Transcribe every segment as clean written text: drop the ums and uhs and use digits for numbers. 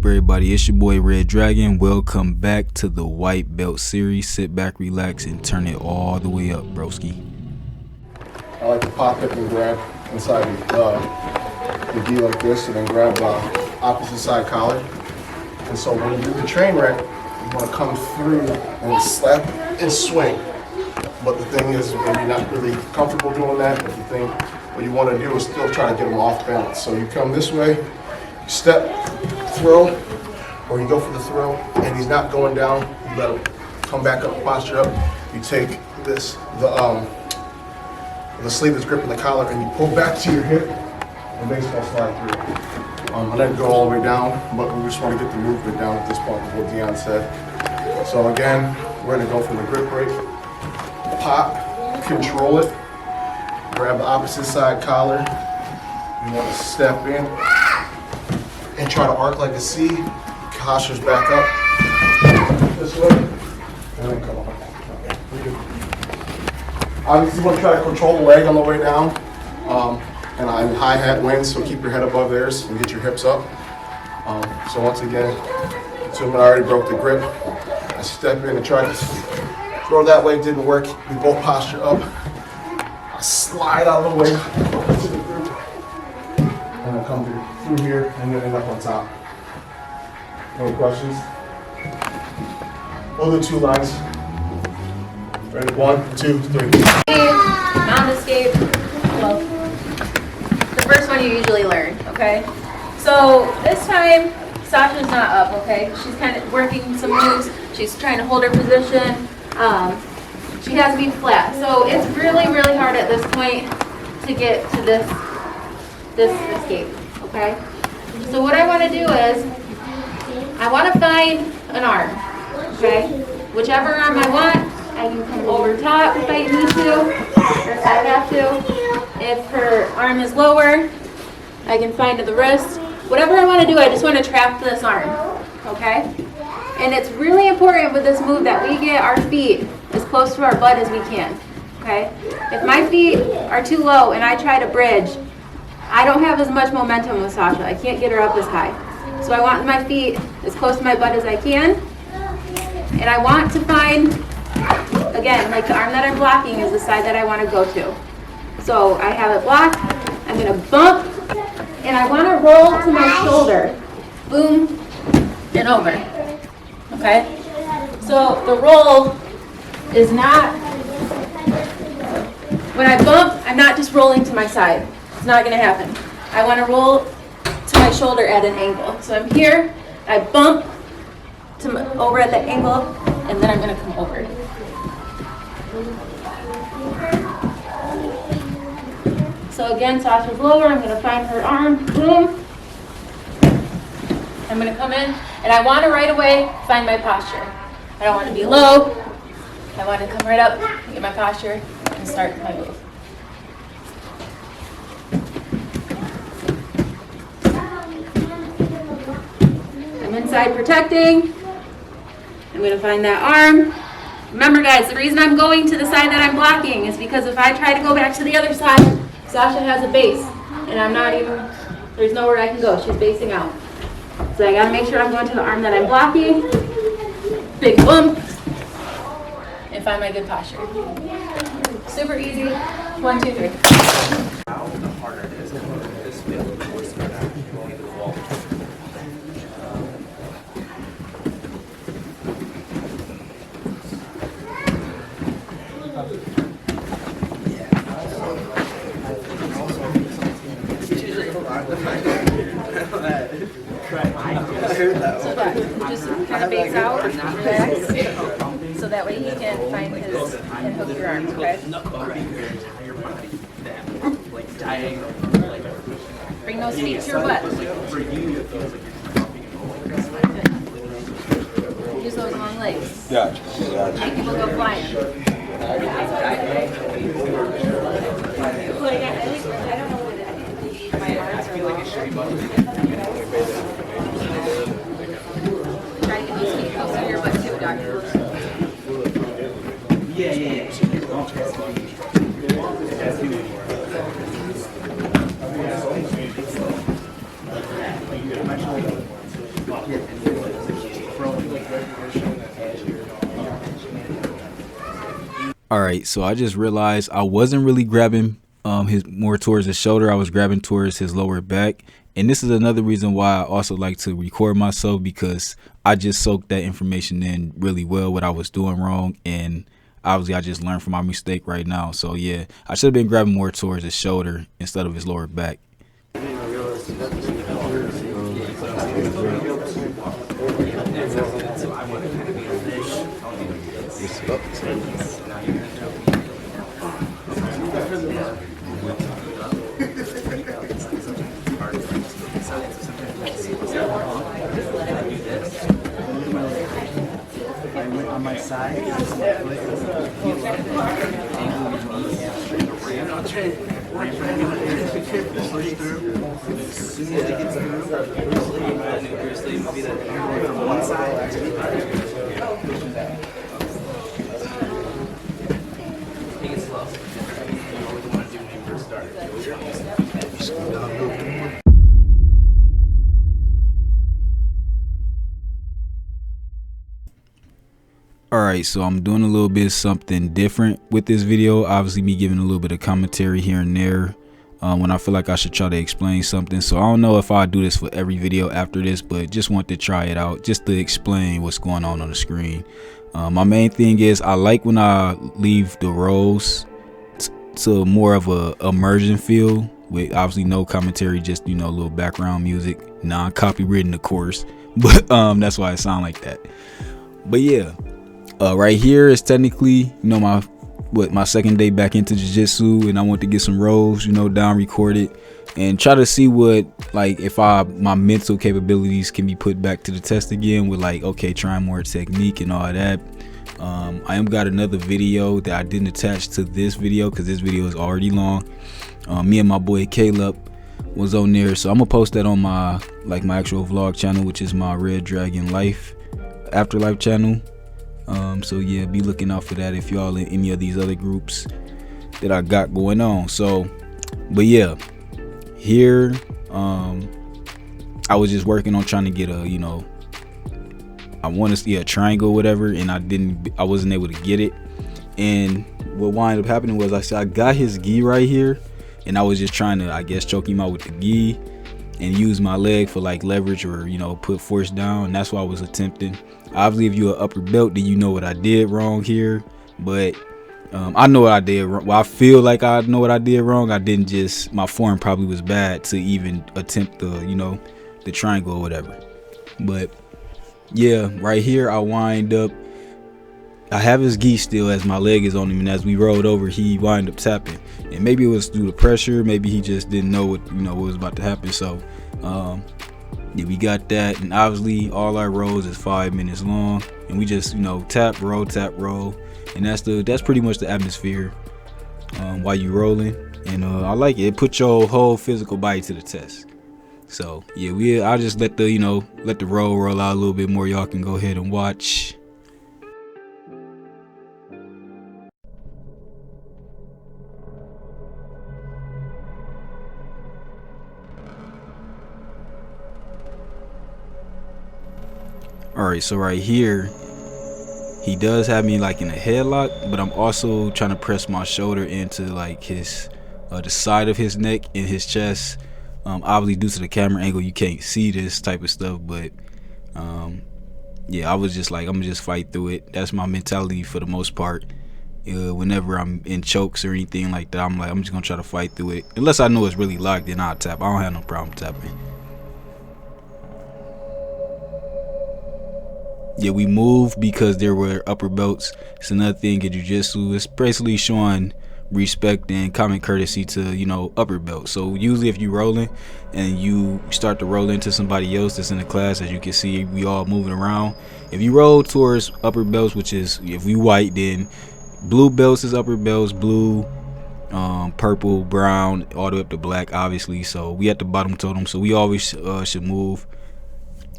everybody? It's your boy Red Dragon. Welcome back to the White Belt series. Sit back, relax, and turn it all the way up, broski. I like to pop it and grab inside the gi like this, and then grab the opposite side collar. And so when you do the train wreck, you want to come through and slap and swing. But the thing is, maybe you're not really comfortable doing that. But the thing, what you want to do is still try to get him off balance. So you come this way, you step, throw, or you go for the throw, and he's not going down. You let him come back up, posture up. You take this, the sleeve that's gripping the collar, and you pull back to your hip, and baseball slide through. I didn't go all the way down, but we just want to get the movement down at this point, what Dion said. So again, we're gonna go from the grip break, pop, control it, grab the opposite side collar. You want to step in and try to arc like a C. Posture's back up this way, and then come on. Obviously, you want to try to control the leg on the way down, and hi-hat wins, so keep your head above theirs and get your hips up. So once again, assuming I already broke the grip, I step in and try to throw that leg, didn't work. We both posture up. I slide out of the way to the group, and then come through here and then end up on top. Any questions? We'll do 2 lines. Ready? 1, 2, 3. Mount escape. Well, the first one you usually learn, okay? So this time, Sasha's not up, okay? She's kind of working some moves. She's trying to hold her position. She has to be flat. So it's really, really hard at this point to get to this escape, okay? So what I want to do is, I want to find an arm, okay? Whichever arm I want, I can come over top if I need to, or if I have to. If her arm is lower, I can find the wrist. Whatever I want to do, I just want to trap this arm, okay? And it's really important with this move that we get our feet as close to our butt as we can, okay? If my feet are too low and I try to bridge, I don't have as much momentum with Sasha. I can't get her up as high. So I want my feet as close to my butt as I can. And I want to find, again, like the arm that I'm blocking is the side that I want to go to. So I have it blocked, I'm going to bump, and I want to roll to my shoulder. Boom, and over. Okay? So the roll is not, when I bump, I'm not just rolling to my side. It's not going to happen. I want to roll to my shoulder at an angle. So I'm here, I bump over at the angle, and then I'm going to come over. So again, Sasha's lower, I'm going to find her arm, boom. I'm going to come in, and I want to right away find my posture. I don't want to be low. I want to come right up, get my posture, and start my move. I'm inside protecting. I'm going to find that arm. Remember guys, the reason I'm going to the side that I'm blocking is because if I try to go back to the other side, Sasha has a base, and I'm not even, there's nowhere I can go. She's basing out. So I gotta make sure I'm going to the arm that I'm blocking. Big bump. And find my good posture. Super easy. 1, 2, 3. How the harder it is, this feel more spread out. So that just kind of base out, relax, so that way he can find his and hook your arms, okay? Bring those feet to your butt. Use those long legs. Gotcha. Make people go flying. I don't know what my arms are long. Try to get those feet closer to your butt too, doctor. Yeah. All right, so I just realized I wasn't really grabbing his more towards his shoulder. I was grabbing towards his lower back. And this is another reason why I also like to record myself, because I just soaked that information in really well, what I was doing wrong. And obviously I just learned from my mistake right now. So yeah, I should have been grabbing more towards his shoulder instead of his lower back. On my side, one side. Take it slow. What you want to do when you first start. Alright, so I'm doing a little bit of something different with this video. Obviously me giving a little bit of commentary here and there when I feel like I should try to explain something. So I don't know if I'll do this for every video after this, but just want to try it out just to explain what's going on the screen. My main thing is I like when I leave the rolls to more of a immersion feel with obviously no commentary, just, you know, a little background music, non-copywritten of course, but that's why it sound like that. But yeah, right here is technically, you know, my second day back into jiu-jitsu, and I want to get some rolls, you know, down, recorded, and try to see what, like, if my mental capabilities can be put back to the test again with, like, okay, trying more technique and all that. I am got another video that I didn't attach to this video because this video is already long. Me and my boy Caleb was on there, so I'm gonna post that on my actual vlog channel, which is my Red Dragon Life Afterlife channel. So yeah, be looking out for that if y'all in any of these other groups that I got going on. So, but yeah, here I was just working on trying to get a, you know, I want to see a triangle or whatever, and I wasn't able to get it. And what wound up happening was I got his gi right here, and I was just trying to, I guess, choke him out with the gi and use my leg for like leverage, or, you know, put force down. And that's what I was attempting. Obviously, if you're an upper belt, then you know what I did wrong here. But I know what I did wrong. Well, I feel like I know what I did wrong. I didn't just, my form probably was bad to even attempt the, you know, the triangle or whatever. But yeah, right here I wind up, I have his gi still as my leg is on him, and as we rolled over, he wind up tapping. And maybe it was due to pressure, maybe he just didn't know what, you know, what was about to happen. So yeah, we got that. And obviously all our rolls is 5 minutes long, and we just, you know, tap roll, and that's pretty much the atmosphere while you rolling. And I like it. It puts your whole physical body to the test. So yeah, I'll just let the, you know, let the roll out a little bit more. Y'all can go ahead and watch. Alright, so right here he does have me like in a headlock, but I'm also trying to press my shoulder into like his the side of his neck and his chest. Obviously due to the camera angle you can't see this type of stuff, but yeah, I was just like, I'm gonna just fight through it. That's my mentality for the most part. Whenever I'm in chokes or anything like that, I'm like, I'm just gonna try to fight through it. Unless I know it's really locked, then I'll tap. I don't have no problem tapping. Yeah, we moved because there were upper belts. It's another thing in jiu-jitsu. It's basically showing respect and common courtesy to, you know, upper belts. So usually if you rolling and you start to roll into somebody else that's in the class, as you can see, we all moving around. If you roll towards upper belts, which is, if we white, then blue belts is upper belts, blue, purple, brown, all the way up to black, obviously. So we at the bottom totem. So we always should move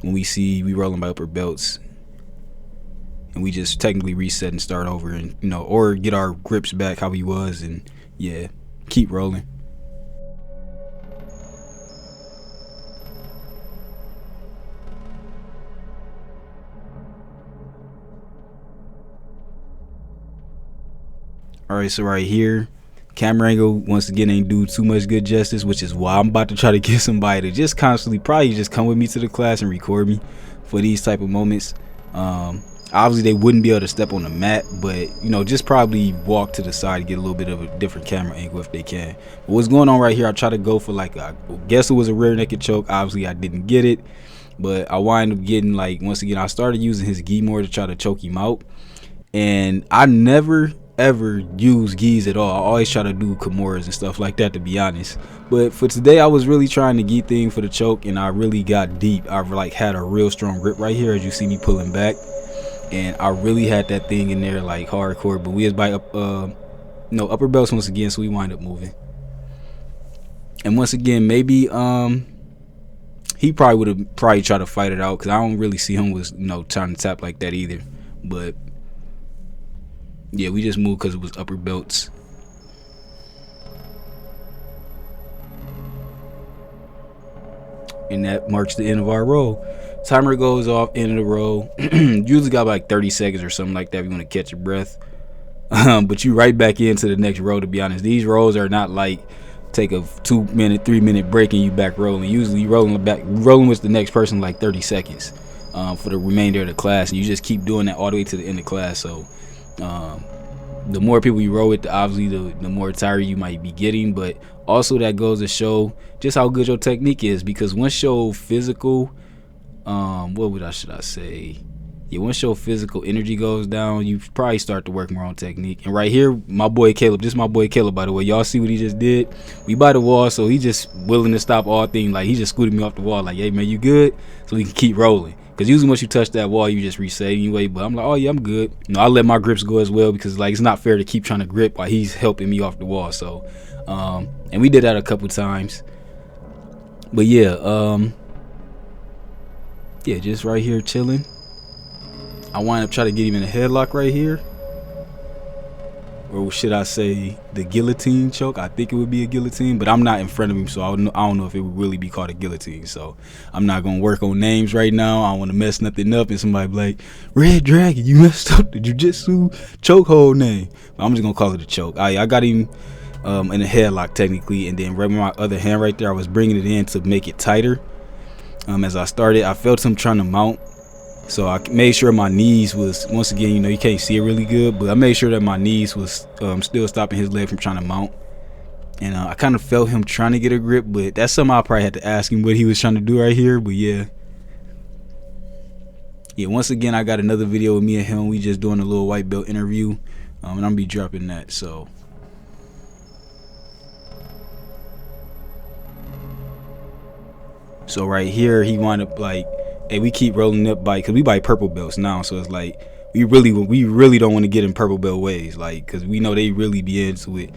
when we see we rolling by upper belts. And we just technically reset and start over, and, you know, or get our grips back how he was, and yeah, keep rolling. All right, so right here, camera angle once again ain't do too much good justice, which is why I'm about to try to get somebody to just constantly probably just come with me to the class and record me for these type of moments. Obviously they wouldn't be able to step on the mat, but you know, just probably walk to the side to get a little bit of a different camera angle if they can. But what's going on right here, I try to go for like I guess it was a rear naked choke. Obviously I didn't get it, but I wind up getting, like, once again I started using his gi more to try to choke him out. And I never ever use gis at all. I always try to do kimuras and stuff like that, to be honest. But for today I was really trying the gi thing for the choke, and I really got deep. I like had a real strong grip right here, as you see me pulling back, and I really had that thing in there like hardcore. But we was by upper belts once again, so we wind up moving. And once again, maybe he probably would have tried to fight it out, because I don't really see him was trying to tap like that either. But yeah, we just moved because it was upper belts. And that marks the end of our roll. Timer goes off, end of the roll. Usually got like 30 seconds or something like that if you want to catch your breath. But you right back into the next roll, to be honest. These rolls are not like take a 2-minute, 3-minute break and you back rolling. Usually you rolling with the next person like 30 seconds for the remainder of the class. And you just keep doing that all the way to the end of class. So the more people you roll with, obviously the more tired you might be getting. But also that goes to show just how good your technique is, because once your physical should I say, once your physical energy goes down, you probably start to work more on technique. And right here, my boy Caleb, this is my boy Caleb, by the way. Y'all see what he just did? We by the wall, so he just willing to stop all things. Like, he just scooted me off the wall like, hey man, you good? So we can keep rolling. Because usually once you touch that wall, you just reset anyway. But I'm like, oh yeah, I'm good. I let my grips go as well, because like it's not fair to keep trying to grip while he's helping me off the wall. So and we did that a couple times. But yeah, just right here chilling. I wind up trying to get him in a headlock right here, or should I say the guillotine choke. I think it would be a guillotine, but I'm not in front of him, so I don't know if it would really be called a guillotine. So I'm not gonna work on names right now. I don't want to mess nothing up and somebody be like, Red Dragon, you messed up the jiu-jitsu chokehold name. But I'm just gonna call it a choke. I got him in a headlock technically, and then right with my other hand right there, I was bringing it in to make it tighter. As I started, I felt him trying to mount, so I made sure my knees was, once again, you can't see it really good, but I made sure that my knees was still stopping his leg from trying to mount. And I kind of felt him trying to get a grip, but that's something I probably had to ask him what he was trying to do right here. But yeah, once again, I got another video with me and him. We just doing a little white belt interview, and I'm gonna be dropping that. So right here, he wound up like, hey, we keep rolling up because we buy purple belts now. So it's like, we really don't want to get in purple belt ways, like, because we know they really be into it.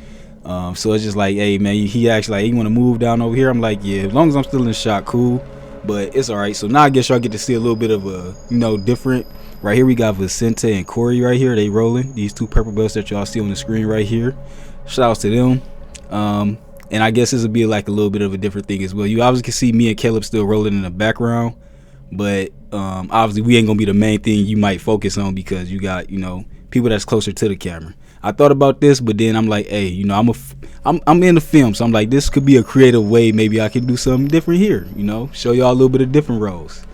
So it's just like, hey man, he actually like, you want to move down over here? I'm like, yeah, as long as I'm still in shot, cool. But it's all right. So now I guess y'all get to see a little bit of a different. Right here we got Vicente and Corey right here. They rolling these two purple belts that y'all see on the screen right here. Shout outs to them. And I guess this will be like a little bit of a different thing as well. You obviously can see me and Caleb still rolling in the background, but obviously we ain't gonna be the main thing you might focus on, because you got people that's closer to the camera. I thought about this, but then I'm like, hey, I'm in the film, so I'm like, this could be a creative way. Maybe I can do something different here. Show y'all a little bit of different roles.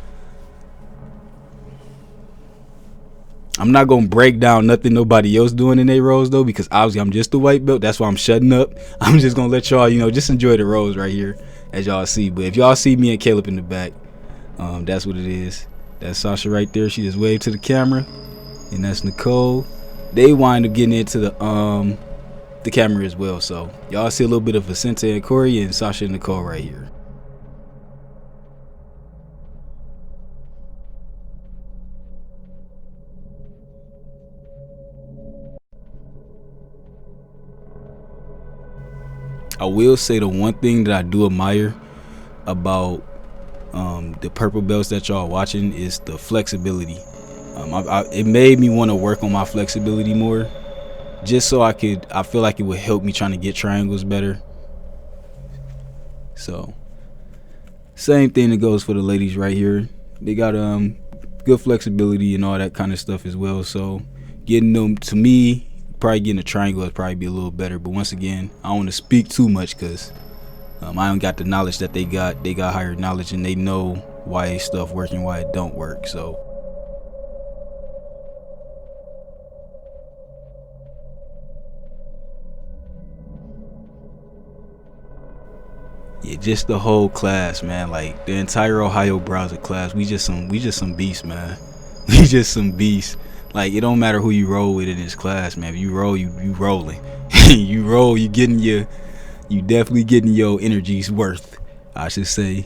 I'm not gonna break down nothing nobody else doing in their roles though, because obviously I'm just a white belt. That's why I'm shutting up. I'm just gonna let y'all, just enjoy the roles right here as y'all see. But if y'all see me and Caleb in the back, that's what it is. That's Sasha right there. She just waved to the camera, and that's Nicole. They wind up getting into the camera as well. So y'all see a little bit of Vicente and Corey, and Sasha and Nicole right here. I will say the one thing that I do admire about the purple belts that y'all watching is the flexibility. It made me want to work on my flexibility more, just so I feel like it would help me trying to get triangles better. So same thing that goes for the ladies right here. They got good flexibility and all that kind of stuff as well. So getting them, to me, probably getting a triangle would probably be a little better. But once again, I don't want to speak too much because I don't got the knowledge that they got. They got higher knowledge and they know why stuff work and why it don't work. So yeah, just the whole class, man. Like the entire Ohio Brasa class, we just some beasts, man. We just some beasts. Like it don't matter who you roll with in this class, man. If you roll, you rolling. You roll, you definitely getting your energy's worth. I should say.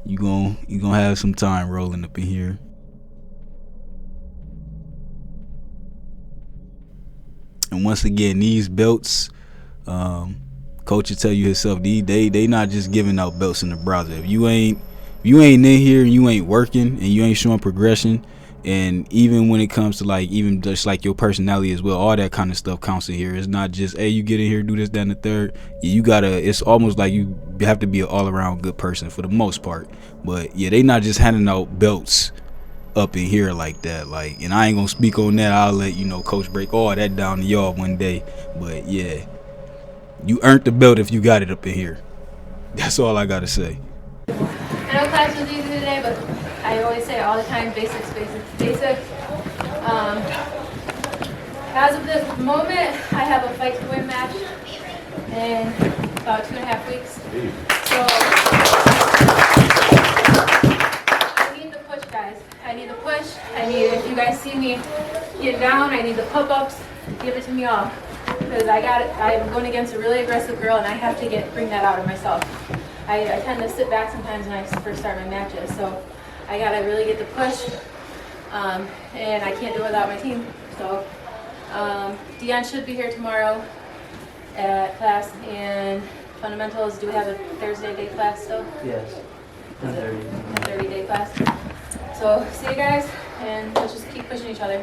You gonna have some time rolling up in here. And once again, these belts, coach will tell you himself, they not just giving out belts in the Brasa. If you ain't in here and you ain't working and you ain't showing progression, and even when it comes to like even just like your personality as well, all that kind of stuff counts in here. It's not just, hey, you get in here, do this, that, and the third. You gotta, it's almost like you have to be an all-around good person for the most part. But yeah, they not just handing out belts up in here like that. Like, and I ain't gonna speak on that. I'll let coach break all that down to y'all one day. But yeah, you earned the belt if you got it up in here. That's all I gotta say. I know class was easy today, but I always say all the time, basics, basics, basics. As of this moment, I have a fight to win match in about 2.5 weeks. So I need the push, guys. I need the push. I need, if you guys see me get down, I need the pop-ups. Give it to me all. Because I'm going against a really aggressive girl and I have to bring that out of myself. I tend to sit back sometimes when I first start my matches, so I gotta really get the push, and I can't do it without my team. So Dion should be here tomorrow at class, and fundamentals. Do we have a Thursday day class still? Yes. 10:30 day class. So see you guys, and let's just keep pushing each other.